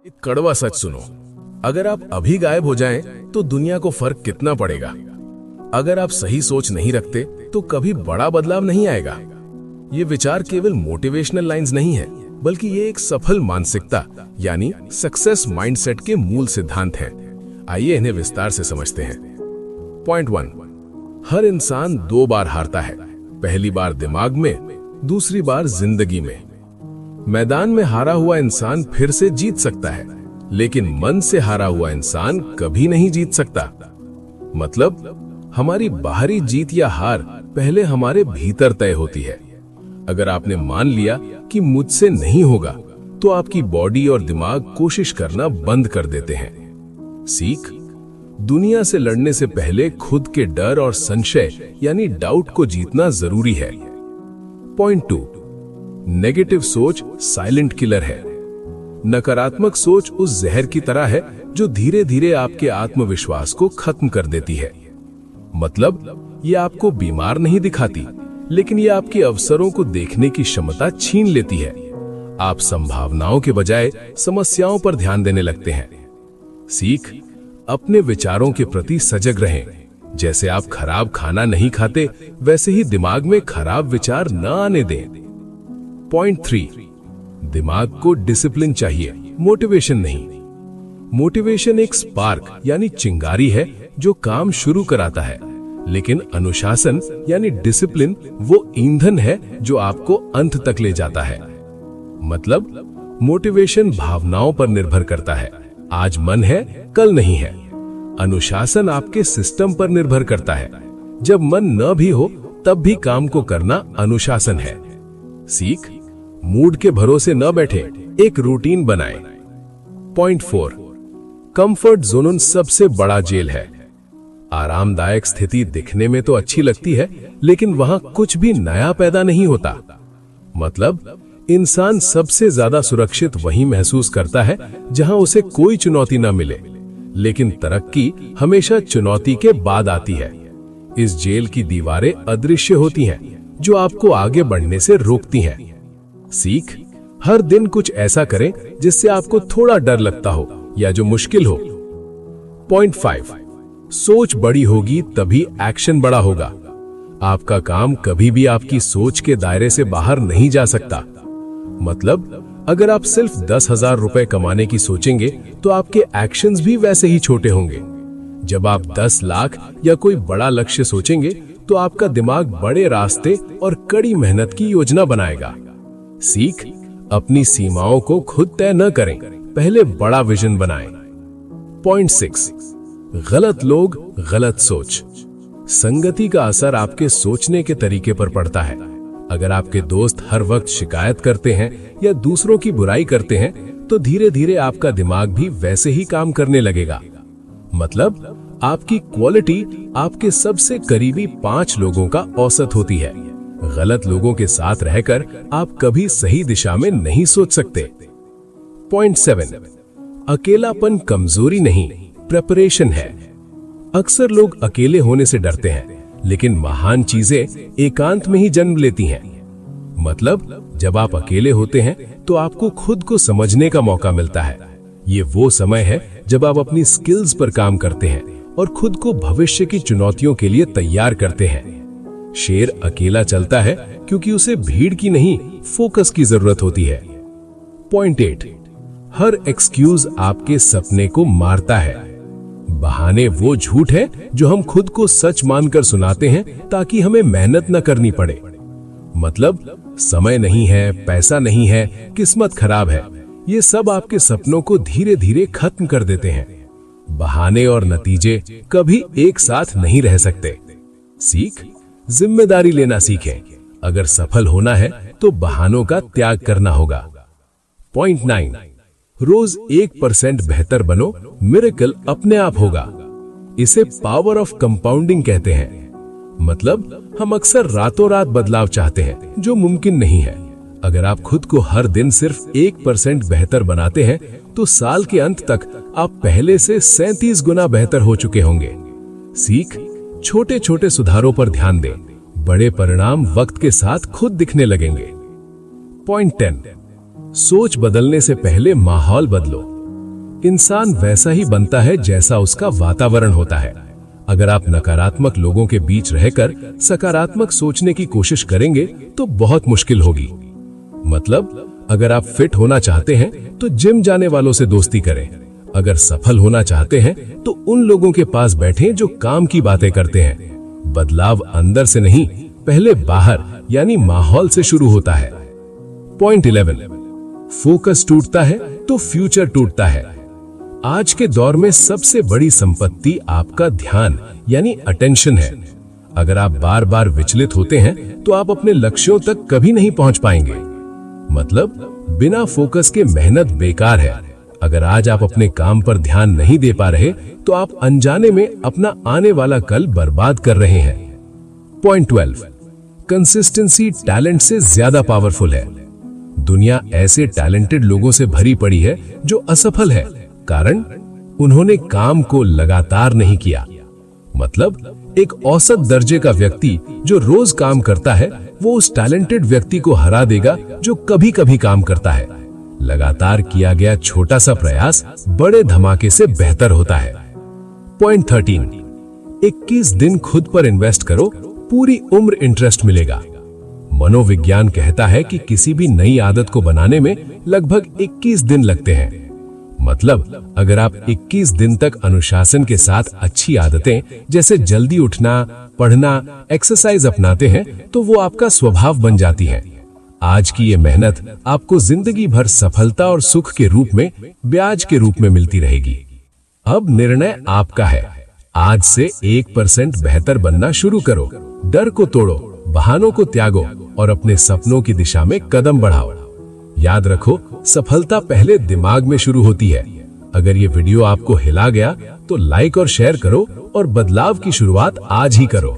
एक कड़वा सच सुनो, अगर आप अभी गायब हो जाएं तो दुनिया को फर्क कितना पड़ेगा। अगर आप सही सोच नहीं रखते तो कभी बड़ा बदलाव नहीं आएगा। ये विचार केवल मोटिवेशनल लाइंस नहीं है, बल्कि ये एक सफल मानसिकता यानी सक्सेस माइंडसेट के मूल सिद्धांत हैं। आइए इन्हें विस्तार से समझते हैं। पॉइंट 1, हर इंसान 2 बार हारता है, पहली बार दिमाग में, दूसरी बार जिंदगी में। मैदान में हारा हुआ इंसान फिर से जीत सकता है, लेकिन मन से हारा हुआ इंसान कभी नहीं जीत सकता। मतलब हमारी बाहरी जीत या हार पहले हमारे भीतर तय होती है। अगर आपने मान लिया कि मुझसे नहीं होगा, तो आपकी बॉडी और दिमाग कोशिश करना बंद कर देते हैं। सीख, दुनिया से लड़ने से पहले खुद के डर और संशय यानी डाउट को जीतना जरूरी है। पॉइंट 2, नेगेटिव सोच साइलेंट किलर है। नकारात्मक सोच उस जहर की तरह है जो धीरे धीरे आपके आत्मविश्वास को खत्म कर देती है। मतलब ये आपको बीमार नहीं दिखाती, लेकिन ये आपके अवसरों को देखने की क्षमता छीन लेती है। आप संभावनाओं के बजाय समस्याओं पर ध्यान देने लगते हैं। सीख, अपने विचारों के प्रति सजग रहें। जैसे आप खराब खाना नहीं खाते, वैसे ही दिमाग में खराब विचार न आने दें। पॉइंट 3, दिमाग को डिसिप्लिन चाहिए, मोटिवेशन नहीं। मोटिवेशन एक स्पार्क यानी चिंगारी है जो काम शुरू कराता है, लेकिन अनुशासन यानी डिसिप्लिन वो ईंधन है जो आपको अंत तक ले जाता है। मतलब मोटिवेशन भावनाओं पर निर्भर करता है, आज मन है कल नहीं है। अनुशासन आपके सिस्टम पर निर्भर करता है, जब मन न भी हो तब भी काम को करना अनुशासन है। सीख, मूड के भरोसे न बैठे, एक रूटीन बनाएं। पॉइंट 4, कंफर्ट जोन सबसे बड़ा जेल है। आरामदायक स्थिति दिखने में तो अच्छी लगती है, लेकिन वहां कुछ भी नया पैदा नहीं होता। मतलब इंसान सबसे ज्यादा सुरक्षित वहीं महसूस करता है जहां उसे कोई चुनौती न मिले, लेकिन तरक्की हमेशा चुनौती के बाद आती है। इस जेल की दीवारें अदृश्य होती हैं, जो आपको आगे बढ़ने से रोकती हैं। सीख, हर दिन कुछ ऐसा करें जिससे आपको थोड़ा डर लगता हो या जो मुश्किल हो। पॉइंट 5, सोच बड़ी होगी तभी एक्शन बड़ा होगा। आपका काम कभी भी आपकी सोच के दायरे से बाहर नहीं जा सकता। मतलब अगर आप सिर्फ 10,000 रुपए कमाने की सोचेंगे, तो आपके एक्शंस भी वैसे ही छोटे होंगे। जब आप 10 लाख या कोई बड़ा लक्ष्य सोचेंगे, तो आपका दिमाग बड़े रास्ते और कड़ी मेहनत की योजना बनाएगा। सीख, अपनी सीमाओं को खुद तय न करें, पहले बड़ा विजन बनाएं। पॉइंट 6, गलत लोग गलत सोच। संगति का असर आपके सोचने के तरीके पर पड़ता है। अगर आपके दोस्त हर वक्त शिकायत करते हैं या दूसरों की बुराई करते हैं, तो धीरे धीरे आपका दिमाग भी वैसे ही काम करने लगेगा। मतलब आपकी क्वालिटी आपके सबसे करीबी 5 लोगों का औसत होती है। गलत लोगों के साथ रहकर आप कभी सही दिशा में नहीं सोच सकते। पॉइंट 7, अकेलापन कमजोरी नहीं, प्रिपरेशन है। अक्सर लोग अकेले होने से डरते हैं, लेकिन महान चीजें एकांत में ही जन्म लेती हैं। मतलब जब आप अकेले होते हैं तो आपको खुद को समझने का मौका मिलता है। ये वो समय है जब आप अपनी स्किल्स पर काम करते हैं और खुद को भविष्य की चुनौतियों के लिए तैयार करते हैं। शेर अकेला चलता है क्योंकि उसे भीड़ की नहीं, फोकस की जरूरत होती है। पॉइंट 8, हर एक्सक्यूज आपके सपने को मारता है। बहाने वो झूठ है जो हम खुद को सच मानकर सुनाते हैं ताकि हमें मेहनत न करनी पड़े। मतलब समय नहीं है, पैसा नहीं है, किस्मत खराब है, ये सब आपके सपनों को धीरे धीरे खत्म कर देते हैं। बहाने और नतीजे कभी एक साथ नहीं रह सकते। सीख, जिम्मेदारी लेना सीखें। अगर सफल होना है तो बहानों का त्याग करना होगा। पॉइंट 9, रोज 1% बेहतर बनो, मिरेकल अपने आप होगा। इसे पावर ऑफ कंपाउंडिंग कहते हैं। मतलब हम अक्सर रातों रात बदलाव चाहते हैं, जो मुमकिन नहीं है। अगर आप खुद को हर दिन सिर्फ 1% बेहतर बनाते हैं, तो साल के अंत तक आप पहले से 37 गुना बेहतर हो चुके होंगे। सीख, छोटे छोटे सुधारों पर ध्यान दें, बड़े परिणाम वक्त के साथ खुद दिखने लगेंगे। पॉइंट 10, सोच बदलने से पहले माहौल बदलो। इंसान वैसा ही बनता है जैसा उसका वातावरण होता है। अगर आप नकारात्मक लोगों के बीच रहकर सकारात्मक सोचने की कोशिश करेंगे तो बहुत मुश्किल होगी। मतलब अगर आप फिट होना चाहते हैं तो जिम जाने वालों से दोस्ती करें। अगर सफल होना चाहते हैं तो उन लोगों के पास बैठें जो काम की बातें करते हैं। बदलाव अंदर से नहीं, पहले बाहर यानी माहौल से शुरू होता है। पॉइंट 11, फोकस टूटता है तो फ्यूचर टूटता है। आज के दौर में सबसे बड़ी संपत्ति आपका ध्यान यानी अटेंशन है। अगर आप बार बार विचलित होते हैं तो आप अपने लक्ष्यों तक कभी नहीं पहुंच पाएंगे। मतलब बिना फोकस के मेहनत बेकार है। अगर आज आप अपने काम पर ध्यान नहीं दे पा रहे तो आप अनजाने में अपना आने वाला कल बर्बाद कर रहे हैं। पॉइंट 12, कंसिस्टेंसी टैलेंट से ज्यादा पावरफुल है। दुनिया ऐसे टैलेंटेड लोगों से भरी पड़ी है जो असफल है, कारण उन्होंने काम को लगातार नहीं किया। मतलब एक औसत दर्जे का व्यक्ति जो रोज काम करता है वो उस टैलेंटेड व्यक्ति को हरा देगा जो कभी कभी काम करता है। लगातार किया गया छोटा सा प्रयास बड़े धमाके से बेहतर होता है। पॉइंट 13, 21 दिन खुद पर इन्वेस्ट करो, पूरी उम्र इंटरेस्ट मिलेगा। मनोविज्ञान कहता है कि किसी भी नई आदत को बनाने में लगभग 21 दिन लगते हैं। मतलब अगर आप 21 दिन तक अनुशासन के साथ अच्छी आदतें जैसे जल्दी उठना, पढ़ना, एक्सरसाइज अपनाते हैं तो वो आपका स्वभाव बन जाती हैं। आज की ये मेहनत आपको जिंदगी भर सफलता और सुख के रूप में, ब्याज के रूप में मिलती रहेगी। अब निर्णय आपका है। आज से 1% बेहतर बनना शुरू करो। डर को तोड़ो, बहानों को त्यागो और अपने सपनों की दिशा में कदम बढ़ाओ। याद रखो, सफलता पहले दिमाग में शुरू होती है। अगर ये वीडियो आपको हिला गया तो लाइक और शेयर करो और बदलाव की शुरुआत आज ही करो।